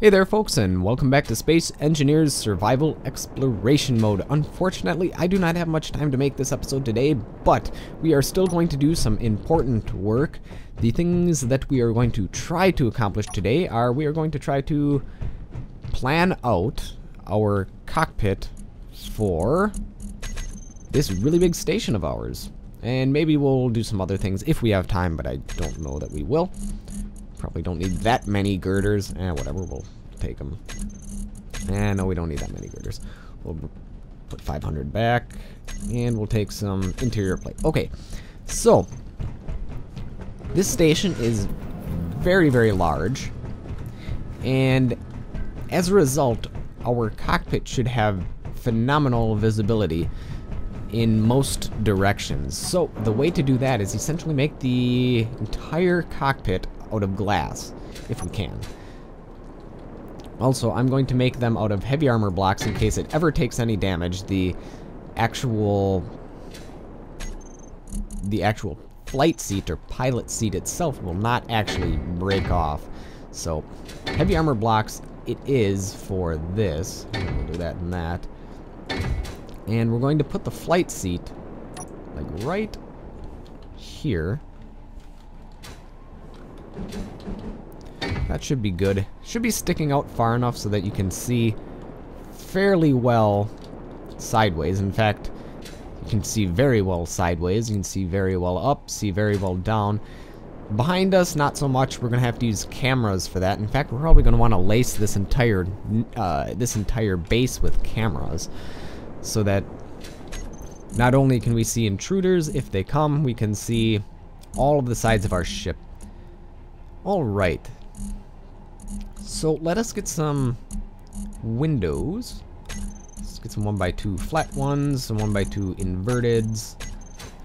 Hey there folks, and welcome back to Space Engineers Survival Exploration Mode. Unfortunately, I do not have much time to make this episode today, but we are still going to do some important work. The things that we are going to try to accomplish today are we are going to try to plan out our cockpit for this really big station of ours. And maybe we'll do some other things if we have time, but I don't know that we will. Probably don't need that many girders. Whatever, we'll take them. No, we don't need that many girders. We'll put 500 back, and we'll take some interior plate. Okay, so this station is very, very large, and as a result, our cockpit should have phenomenal visibility in most directions. So the way to do that is essentially make the entire cockpit out of glass, if we can. Also, I'm going to make them out of heavy armor blocks in case it ever takes any damage. The actual flight seat or pilot seat itself will not actually break off. So, heavy armor blocks it is for this. We'll do that and that. And we're going to put the flight seat like right here. That should be good. Should be sticking out far enough so that you can see fairly well sideways. In fact, you can see very well sideways. You can see very well up, see very well down. Behind us, not so much. We're going to have to use cameras for that. In fact, we're probably going to want to lace this entire base with cameras so that not only can we see intruders if they come, we can see all of the sides of our ship. Alright, so let us get some windows. Let's get some 1x2 flat ones, some 1x2 inverteds,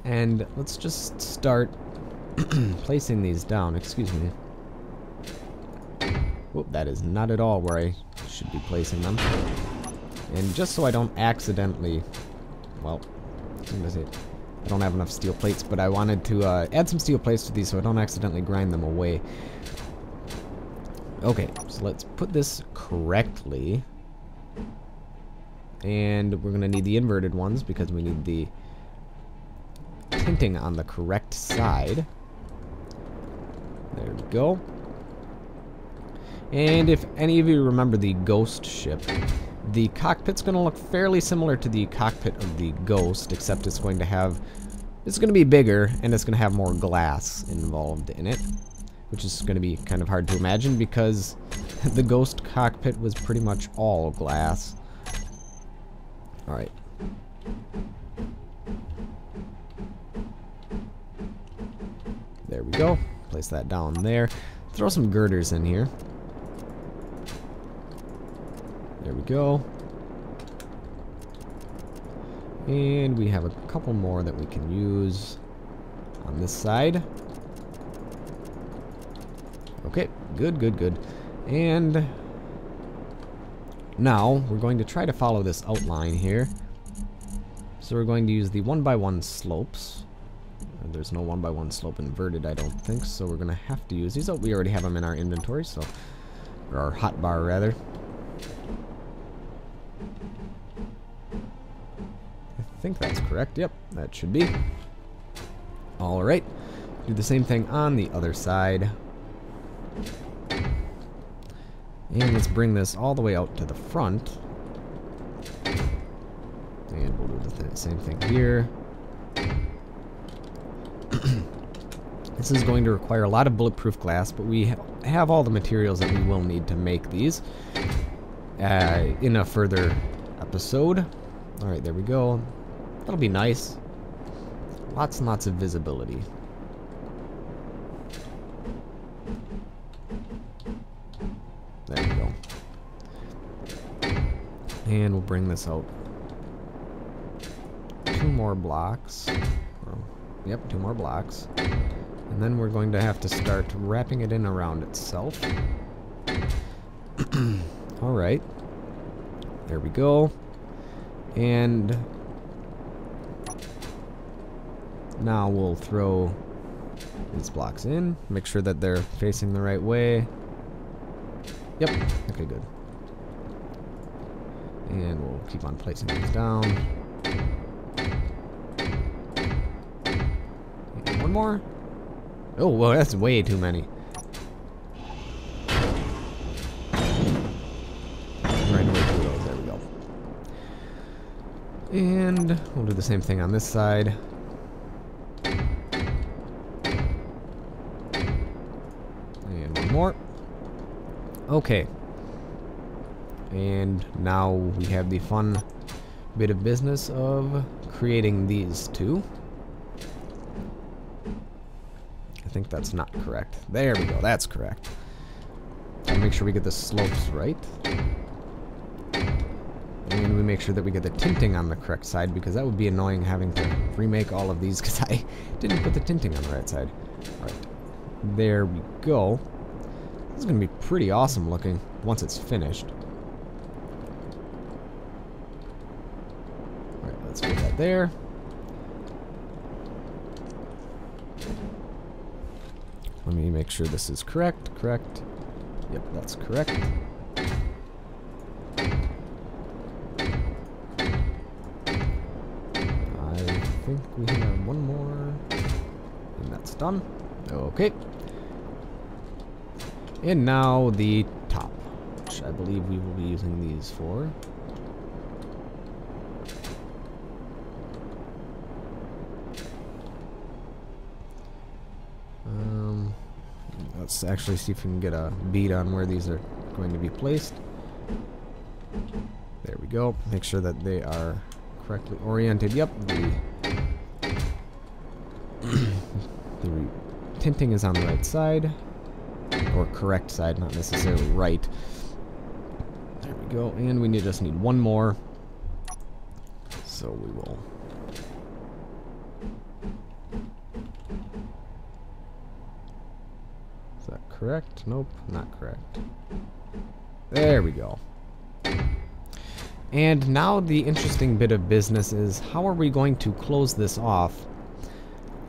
and let's just start placing these down. Excuse me. Whoop, that is not at all where I should be placing them. And just so I don't accidentally, well, I don't have enough steel plates, but I wanted to add some steel plates to these so I don't accidentally grind them away. Okay, so let's put this correctly. And we're going to need the inverted ones because we need the tinting on the correct side. There we go. And if any of you remember the Ghost ship, the cockpit's going to look fairly similar to the cockpit of the Ghost, except it's going to be bigger, and it's going to have more glass involved in it, which is going to be kind of hard to imagine because the Ghost cockpit was pretty much all glass. Alright. There we go. Place that down there. Throw some girders in here. There we go. And we have a couple more that we can use on this side. Okay, good, good, good. And now we're going to try to follow this outline here. So we're going to use the 1x1 slopes. There's no 1x1 slope inverted, I don't think, so we're going to have to use these. Oh, we already have them in our inventory, so, or our hotbar rather. I think that's correct. Yep, that should be. Alright. Do the same thing on the other side. And let's bring this all the way out to the front. And we'll do the same thing here. This is going to require a lot of bulletproof glass, but we have all the materials that we will need to make these in a further episode. Alright, there we go. That'll be nice. Lots and lots of visibility. There we go. And we'll bring this out. 2 more blocks. Yep, 2 more blocks. And then we're going to have to start wrapping it in around itself. Alright. There we go. And now we'll throw these blocks in. Make sure that they're facing the right way. Yep. Okay, good. And we'll keep on placing these down. And one more. Oh, well, that's way too many. Right away through those. There we go. And we'll do the same thing on this side. And one more. Okay. And now we have the fun bit of business of creating these two. I think that's not correct. There we go, that's correct. Gotta make sure we get the slopes right. And we make sure that we get the tinting on the correct side, because that would be annoying having to remake all of these because I didn't put the tinting on the right side. Alright, there we go. This is going to be pretty awesome looking once it's finished. Alright, let's put that there. Let me make sure this is correct. Correct. Yep, that's correct. I think we have one more. And that's done. Okay. And now the top, which I believe we will be using these for. Let's actually see if we can get a bead on where these are going to be placed. There we go. Make sure that they are correctly oriented. Yep, the tinting is on the right side. Or correct side, not necessarily right. There we go. And we just need one more. So we will... Is that correct? Nope, not correct. There we go. And now the interesting bit of business is, how are we going to close this off?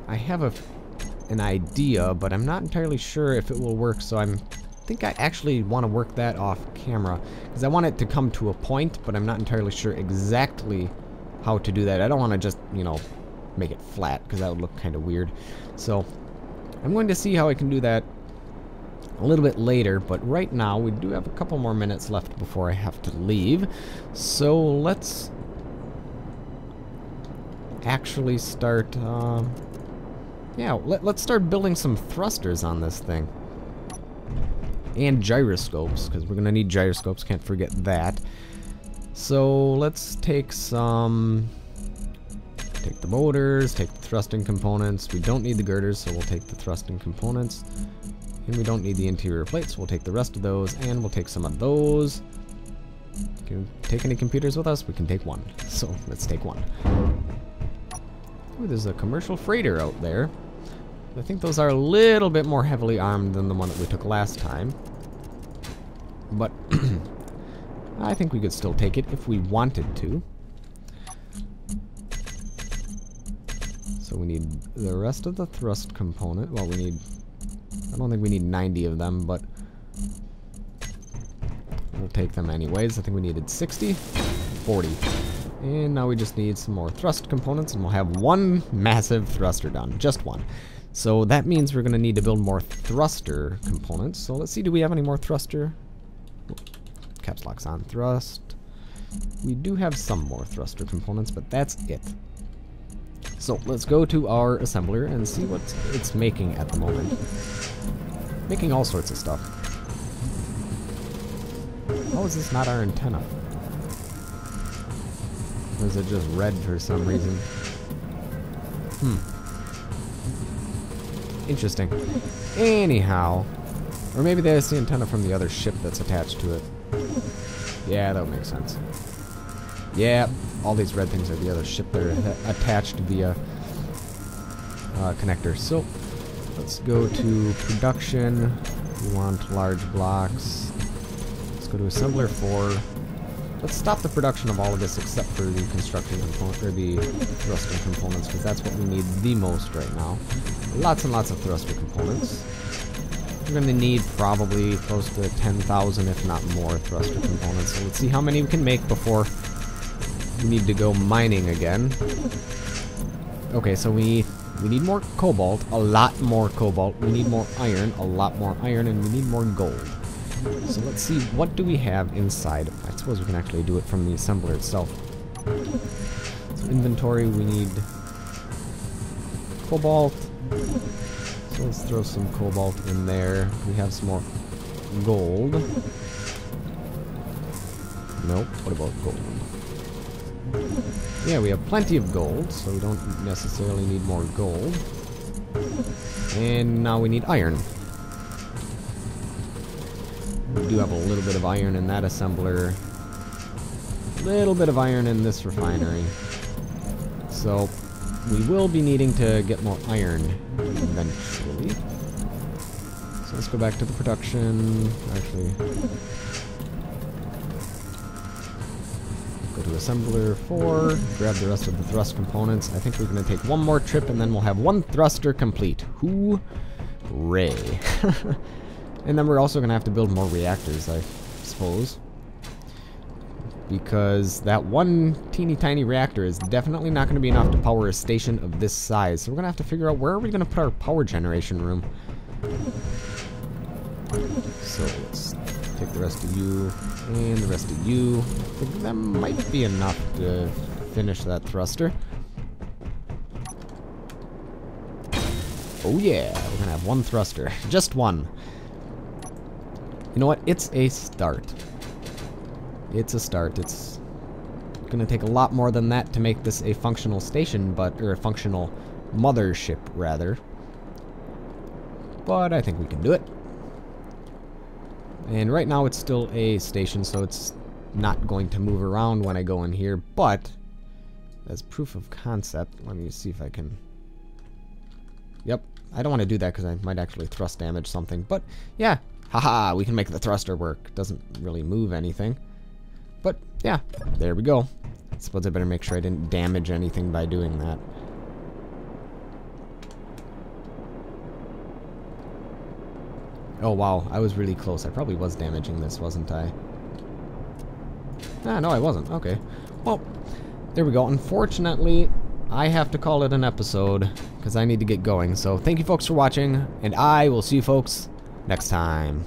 I have an idea, but I'm not entirely sure if it will work, so I think I actually want to work that off camera, because I want it to come to a point, but I'm not entirely sure exactly how to do that. I don't want to just, you know, make it flat, because that would look kind of weird. So I'm going to see how I can do that a little bit later, but right now we do have a couple more minutes left before I have to leave. So let's actually start, yeah, let's start building some thrusters on this thing. And gyroscopes, because we're going to need gyroscopes, can't forget that. So let's take some... Take the motors, take the thrusting components. We don't need the girders, so we'll take the thrusting components. And we don't need the interior plates, we'll take the rest of those, and we'll take some of those. Can we take any computers with us? We can take one. So let's take one. Ooh, there's a commercial freighter out there. I think those are a little bit more heavily armed than the one that we took last time. But I think we could still take it if we wanted to. So we need the rest of the thrust component. Well, we need... I don't think we need 90 of them, but we'll take them anyways. I think we needed 60, 40. And now we just need some more thrust components, and we'll have one massive thruster done. Just one. So that means we're going to need to build more thruster components. So let's see, do we have any more thruster? Caps lock's on thrust. We do have some more thruster components, but that's it. So let's go to our assembler and see what it's making at the moment. Making all sorts of stuff. How is this not our antenna? Or is it just red for some reason? Interesting. Anyhow. Or maybe that's the antenna from the other ship that's attached to it. Yeah, that would make sense. Yeah, all these red things are the other ship that are attached via connector. So let's go to production. We want large blocks. Let's go to assembler 4. Let's stop the production of all of this except for the construction component, or the thruster components, because that's what we need the most right now. Lots and lots of thruster components. We're going to need probably close to 10,000, if not more, thruster components. So let's see how many we can make before we need to go mining again. Okay, so we need more cobalt, a lot more cobalt. We need more iron, a lot more iron, and we need more gold. So let's see, what do we have inside? I suppose we can actually do it from the assembler itself. So inventory, we need cobalt. So let's throw some cobalt in there. We have some more gold. Nope, what about gold? Yeah, we have plenty of gold, so we don't necessarily need more gold. And now we need iron. We do have a little bit of iron in that assembler. A little bit of iron in this refinery. So we will be needing to get more iron eventually. So let's go back to the production. Actually, go to assembler 4, grab the rest of the thrust components. I think we're going to take one more trip and then we'll have one thruster complete. Hooray. And then we're also going to have to build more reactors, I suppose. Because that one teeny tiny reactor is definitely not going to be enough to power a station of this size. So we're going to have to figure out where are we going to put our power generation room. So let's take the rest of you and the rest of you. I think that might be enough to finish that thruster. Oh yeah, we're going to have one thruster. Just one. You know what? It's a start. It's a start. It's gonna take a lot more than that to make this a functional station, or a functional mothership, rather. But I think we can do it. And right now it's still a station, so it's not going to move around when I go in here, but as proof of concept, let me see if I can... Yep, I don't want to do that because I might actually thrust damage something, but yeah, haha, we can make the thruster work. Doesn't really move anything. But, yeah, there we go. I suppose I better make sure I didn't damage anything by doing that. Oh, wow, I was really close. I probably was damaging this, wasn't I? Ah, no, I wasn't. Okay. Well, there we go. Unfortunately, I have to call it an episode, because I need to get going. So, thank you folks for watching, and I will see you folks next time.